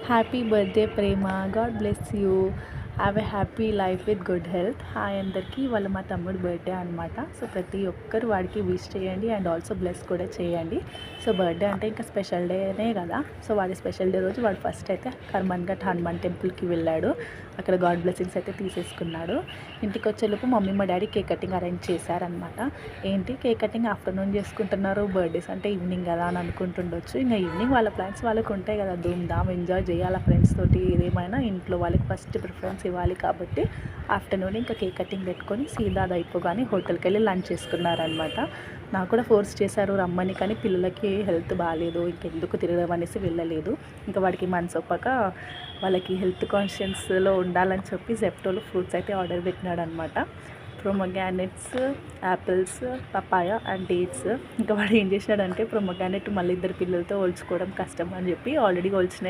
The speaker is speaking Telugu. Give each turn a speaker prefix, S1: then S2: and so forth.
S1: Happy birthday Prema. God bless you. Have a happy life with good health. Hi అందరికీ. వాళ్ళ మా తమ్ముడు బర్త్డే అనమాట. సో ప్రతి ఒక్కరు వాడికి విష్ చేయండి అండ్ ఆల్సో బ్లెస్ కూడా చేయండి. సో బర్త్డే అంటే ఇంకా స్పెషల్ డేనే కదా. సో వాడి స్పెషల్ డే రోజు వాడు ఫస్ట్ అయితే కర్మన్ఘట్ హనుమాన్ టెంపుల్కి వెళ్ళాడు. అక్కడ గాడ్ బ్లెస్సింగ్స్ అయితే తీసేసుకున్నాడు. ఇంటికి వచ్చేలోపు మమ్మీ మా డాడీ కేక్ కటింగ్ అరేంజ్ చేశారనమాట. ఏంటి కేక్ కటింగ్ ఆఫ్టర్నూన్ చేసుకుంటున్నారు, బర్త్డేస్ అంటే ఈవినింగ్ కదా అని అనుకుంటుండొచ్చు. ఇంకా ఈవినింగ్ వాళ్ళ ప్లాన్స్ వాళ్ళకు ఉంటాయి కదా, ధూమ్ ధామ్ ఎంజాయ్ చేయాలి ఫ్రెండ్స్ తోటి. ఏదేమైనా ఇంట్లో వాళ్ళకి ఫస్ట్ ప్రిఫరెన్స్ ఇవ్వాలి కాబట్టి ఆఫ్టర్నూన్ ఇంకా కేక్ కటింగ్ పెట్టుకొని సీదా అయిపోగానే హోటల్కి వెళ్ళి లంచ్ చేసుకున్నారనమాట. నాకు కూడా ఫోర్స్ చేశారు రమ్మని, కానీ పిల్లలకి హెల్త్ బాగాలేదు, ఇంకెందుకు తిరగడం అనేసి వెళ్ళలేదు. ఇంకా వాడికి మనసు ఒప్పక వాళ్ళకి హెల్త్ కాన్షియన్స్లో ఉండాలని చెప్పి జెప్టోలో ఫ్రూట్స్ అయితే ఆర్డర్ పెట్టినాడు అనమాట. ప్రొమోగ్రానెట్స్, యాపిల్స్, పపాయ అండ్ డేట్స్. ఇంకా వాడు ఏం చేసినాడంటే ప్రొమోగ్రానెట్ మళ్ళీ ఇద్దరు పిల్లలతో ఒలుచుకోవడం కష్టం అని చెప్పి ఆల్రెడీ ఒలిచిన